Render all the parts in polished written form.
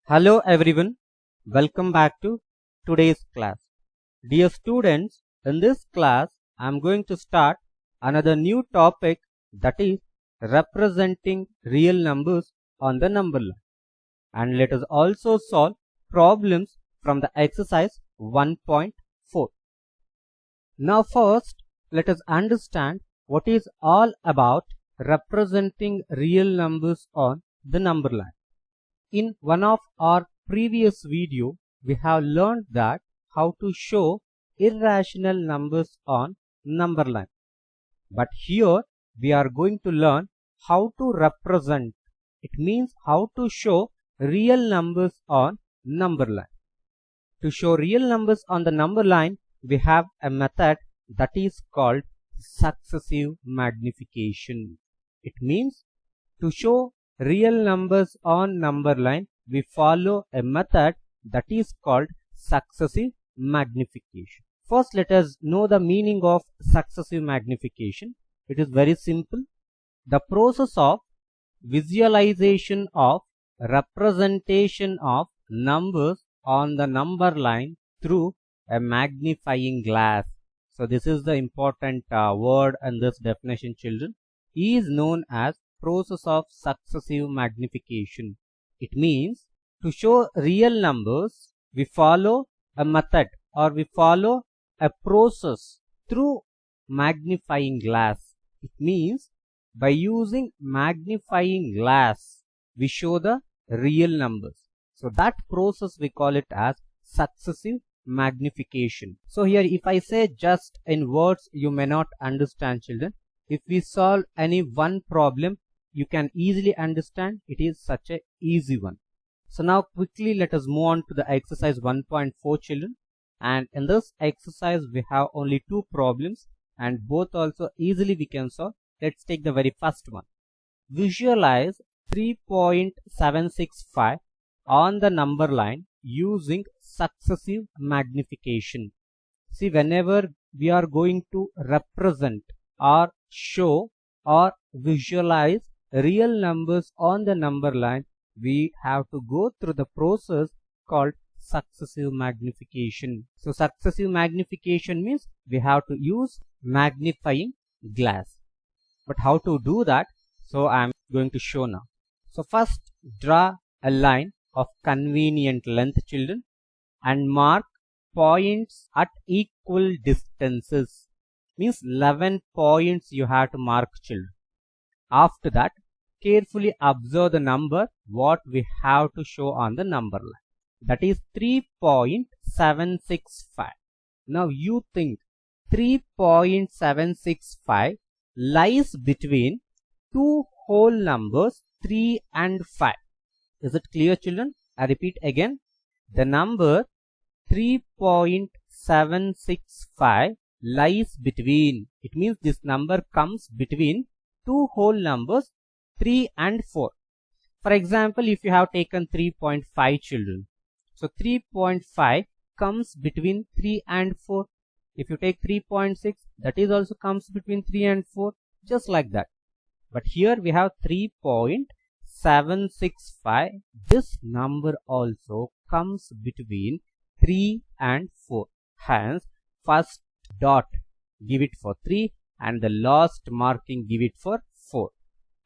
Hello everyone, welcome back to today's class. Dear students, in this class I am going to start another new topic, that is representing real numbers on the number line. And let us also solve problems from the exercise 1.4. Now first, let us understand what is all about representing real numbers on the number line. In one of our previous video, we have learned that how to show irrational numbers on number line. But here we are going to learn how to represent. It means how to show real numbers on number line. To show real numbers on the number line, we have a method that is called successive magnification. It means to show real numbers on number line, we follow a method that is called successive magnification. First, let us know the meaning of successive magnification. It is very simple. The process of visualization of representation of numbers on the number line through a magnifying glass. So this is the important word in this definition, children, is known as process of successive magnification. It means to show real numbers, we follow a method or we follow a process through magnifying glass. It means by using magnifying glass, we show the real numbers. So that process we call it as successive magnification. So here if I say just in words, you may not understand, children. If we solve any one problem, you can easily understand. It is such a easy one. So now quickly let us move on to the exercise 1.4, children. And in this exercise we have only two problems and both also easily we can solve. Let's take the very first one. Visualize 3.765 on the number line using successive magnification. See, whenever we are going to represent or show or visualize real numbers on the number line, we have to go through the process called successive magnification. So successive magnification means we have to use magnifying glass. But how to do that? So I am going to show now. So first draw a line of convenient length, children, and mark points at equal distances. Means 11 points you have to mark, children. After that, carefully observe the number what we have to show on the number line. That is 3.765. Now you think 3.765 lies between two whole numbers 3 and 5. Is it clear, children? I repeat again. The number 3.765 lies between. It means this number comes between two whole numbers 3 and 4. For example, if you have taken 3.5, children, so 3.5 comes between 3 and 4. If you take 3.6, that is also comes between 3 and 4, just like that. But here we have 3.765. This number also comes between 3 and 4. Hence, first dot give it for 3 and the last marking give it for 4.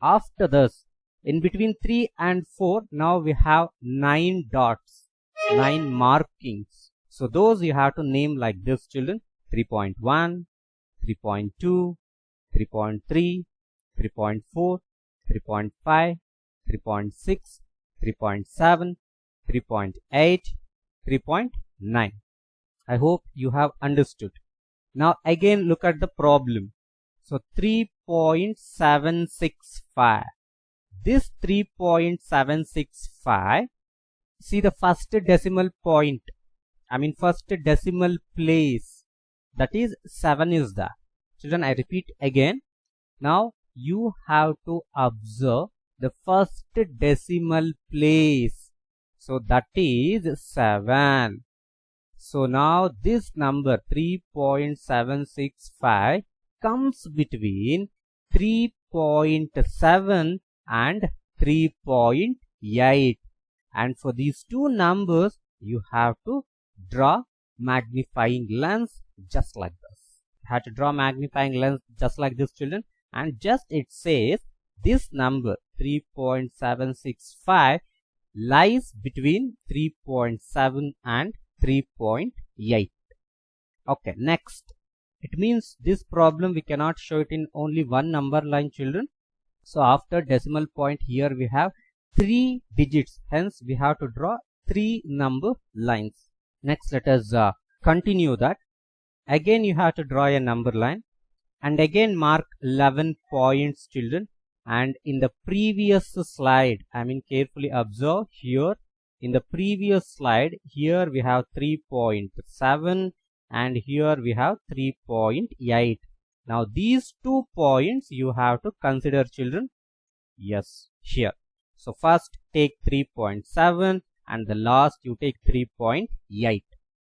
After this, in between 3 and 4, now we have 9 dots, 9 markings. So those you have to name like this, children. 3.1, 3.2, 3.3, 3.4, 3.5, 3.6, 3.7, 3.8, 3.9. I hope you have understood. Now again look at the problem. So 3.765. This 3.765, see the first decimal point, first decimal place, that is 7 is there. Children, I repeat again. Now you have to observe the first decimal place. So that is 7. So now this number 3.765 comes between 3.7 and 3.8. and for these two numbers you have to draw magnifying lens just like this. You have to draw magnifying lens just like this, children, and just it says this number 3.765 lies between 3.7 and 3.8. Okay, next. It means this problem we cannot show it in only one number line, children. So after decimal point here we have 3 digits, hence we have to draw 3 number lines. Next, let us continue that. Again you have to draw a number line and again mark 11 points, children. And in the previous slide, I mean carefully observe here, in the previous slide here we have 3.7 and here we have 3.8. Now these 2 points you have to consider, children. Yes, here. So first take 3.7 and the last you take 3.8.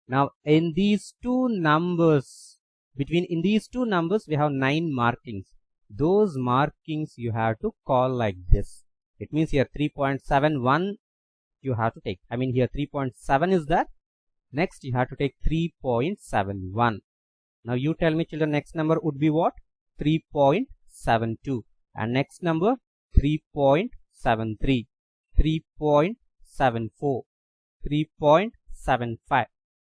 Now in these two numbers, in these two numbers we have 9 markings. Those markings you have to call like this. It means here 3.71 you have to take. I mean here 3.7 is there. Next you have to take 3.71. Now you tell me, children, next number would be what? 3.72. And next number 3.73, 3.74, 3.75,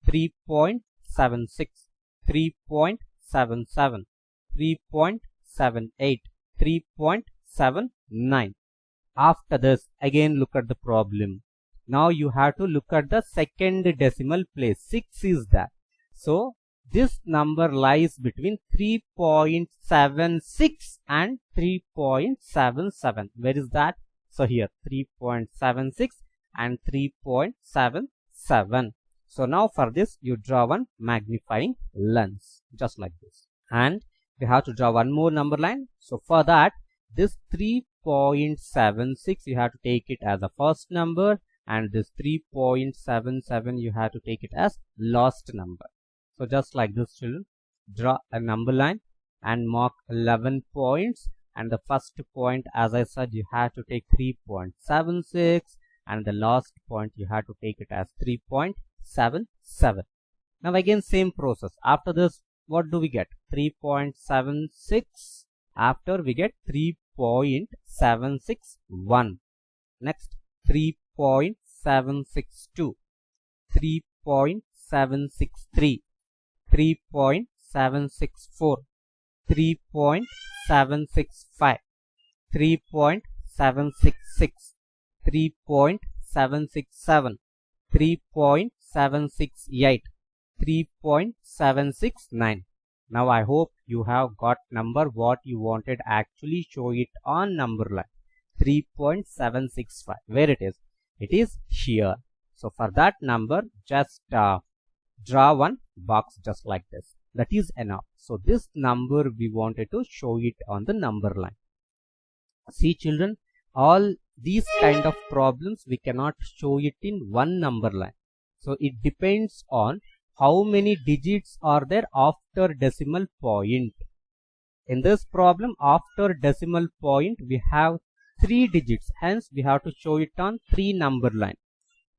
3.76, 3.77, 3.78, 3.79. After this, again look at the problem. Now you have to look at the second decimal place. 6 is that. So this number lies between 3.76 and 3.77. Where is that? So here 3.76 and 3.77. So now for this you draw one magnifying lens just like this. And we have to draw one more number line. So for that, this 3.76 you have to take it as a first number, and this 3.77 you have to take it as last number. So just like this, children, draw a number line and mark 11 points, and the first point, as I said, you have to take 3.76 and the last point you have to take it as 3.77. Now again same process. After this, what do we get? 3.76. After we get 3.761. Next 3.762, 3.763, 3.764, 3.765, 3.766, 3.767, 3.768, 3.769. Now I hope you have got number what you wanted. Actually show it on number line. 3.765. Where it is? It is here. So for that number, just draw one box just like this. That is enough. So this number we wanted to show it on the number line. See, children, all these kind of problems we cannot show it in one number line. So it depends on how many digits are there after decimal point. In this problem, after decimal point we have 3 digits, hence we have to show it on 3 number line.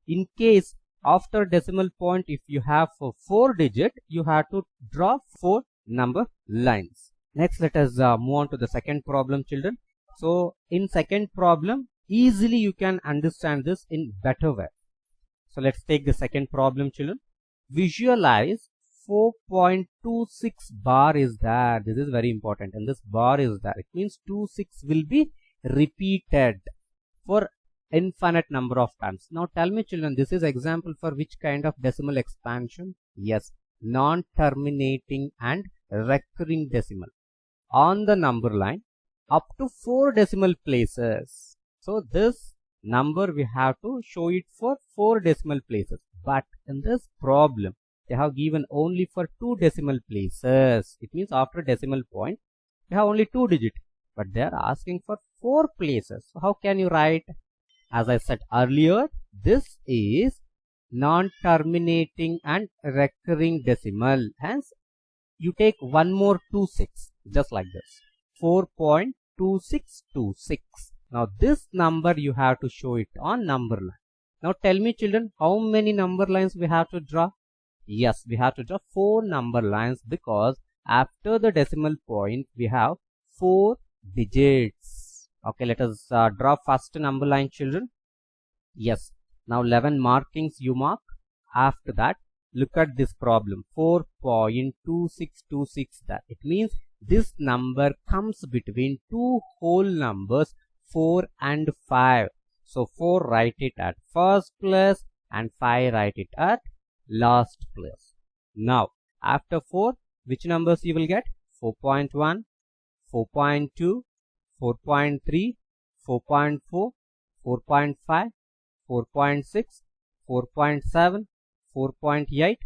In case after decimal point, if you have 4 digit, you have to draw 4 number lines. Next, let us move on to the second problem, children. So in second problem, easily you can understand this in better way. So let's take the second problem, children. Visualize 4.26 bar is there. This is very important, and this bar is there. It means 26 will be repeated for infinite number of times. Now tell me, children, this is example for which kind of decimal expansion? Yes, non-terminating and recurring decimal. On the number line up to 4 decimal places. So this number we have to show it for 4 decimal places. But in this problem, they have given only for 2 decimal places. It means after decimal point, we have only 2 digits. But they are asking for 4 places. So how can you write? As I said earlier, this is non-terminating and recurring decimal. Hence, you take one more 26, just like this. 4.2626. Now this number you have to show it on number line. Now tell me children, how many number lines we have to draw? Yes, we have to draw 4 number lines because after the decimal point we have 4 digits. Okay, let us draw first number line children. Yes, now 11 markings you mark. After that, look at this problem, 4.2626 that. It means this number comes between two whole numbers 4 and 5. So 4 write it at first place and 5 write it at last place. Now after 4, which numbers you will get? 4.1, 4.2, 4.3, 4.4, 4.5, 4.6, 4.7, 4.8,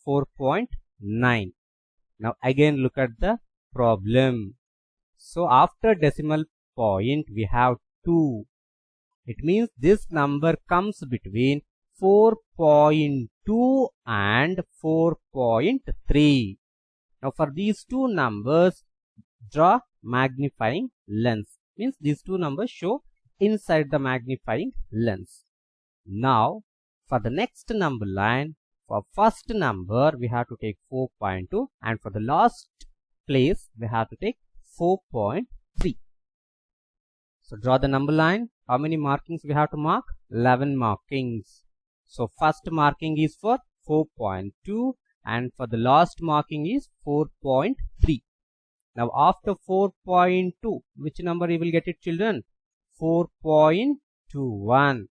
4.9. Now again look at the problem. So after decimal point we have 2. It means this number comes between 4.2 and 4.3. Now for these two numbers, draw magnifying lens. Means these two numbers show inside the magnifying lens. Now for the next number line, for first number we have to take 4.2 and for the last place we have to take 4.3. So draw the number line. How many markings we have to mark? 11 markings. So first marking is for 4.2 and for the last marking is 4.3. Now after 4.2, which number you will get it children? 4.21,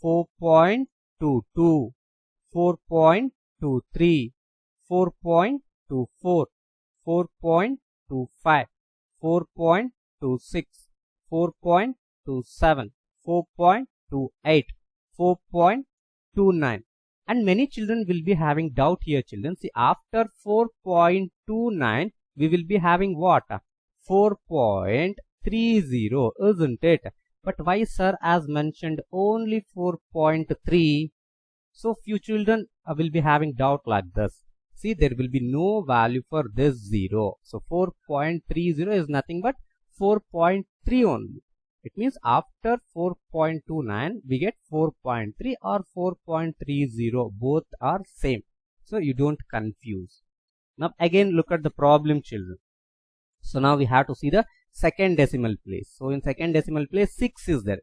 4.22, 4.23, 4.24, 4.25, 4.26, 4.27, 4.28, 4.29. And many children will be having doubt here children. See, after 4.29 we will be having what? 4.30, isn't it? But why sir as mentioned only 4.3? So few children will be having doubt like this. See, there will be no value for this 0. So 4.30 is nothing but 4.3 only. It means after 4.29 we get 4.3 or 4.30. Both are same. So you don't confuse. Now again look at the problem children. So now we have to see the second decimal place. So in second decimal place 6 is there.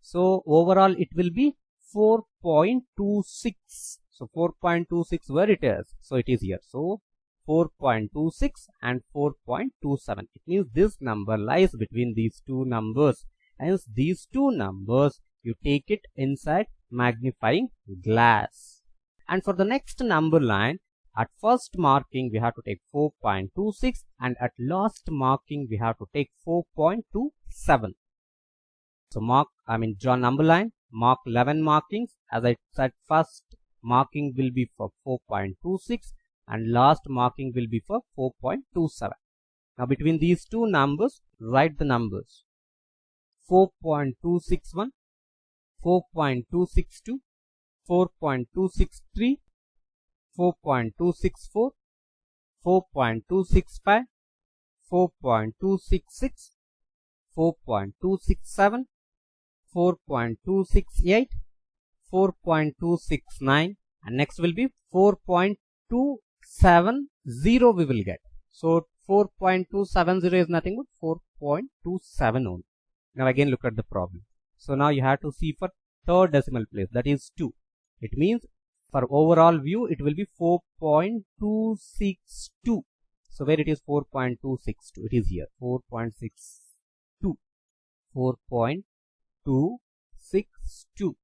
So overall it will be 4.26. So 4.26 where it is? So it is here. So 4.26 and 4.27. It means this number lies between these two numbers. Hence these two numbers you take it inside magnifying glass. And for the next number line, at first marking we have to take 4.26 and at last marking we have to take 4.27. So draw number line, mark 11 markings. As I said, first marking will be for 4.26 and last marking will be for 4.27. Now between these two numbers, write the numbers. 4.261, 4.262, 4.263, 4.264, 4.265, 4.266, 4.267, 4.268, 4.269, and next will be 4.270 we will get. So 4.270 is nothing but 4.27 only. Now again look at the problem. So now you have to see for third decimal place, that is 2. It means for overall view it will be 4.262. So where it is 4.262? It is here, 4.62, 4.262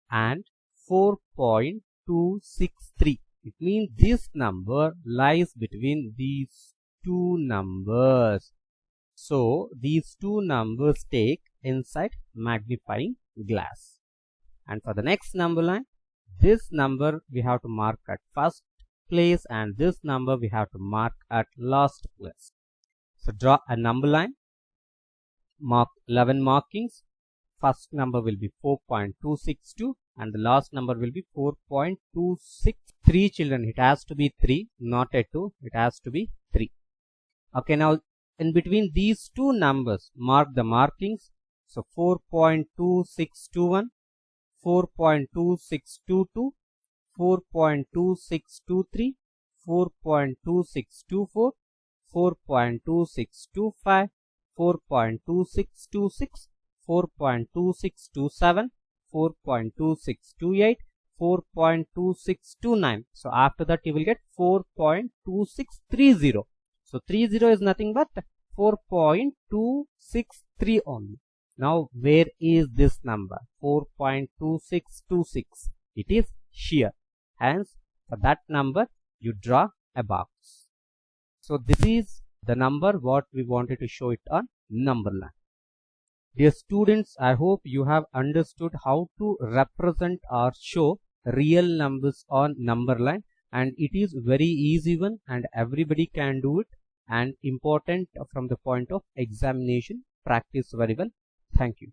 and 4.263. It means this number lies between these two numbers. So these two numbers take inside magnifying glass. And for the next number line, this number we have to mark at first place and this number we have to mark at last place. So draw a number line, mark 11 markings. First number will be 4.262 and the last number will be 4.263 children. It has to be 3, not a 2. It has to be 3. Okay, now in between these two numbers, mark the markings. So 4.2621, 4.2622, 4.2623, 4.2624, 4.2625, 4.2626, 4.2627, 4.2628, 4.2629. So after that you will get 4.2630. So 30 is nothing but 4.263 only. Now where is this number? 4.2626. It is here. Hence for that number you draw a box. So this is the number what we wanted to show it on number line. Dear students, I hope you have understood how to represent or show real numbers on number line, and it is very easy one and everybody can do it, and important from the point of examination. Practice very well. Thank you.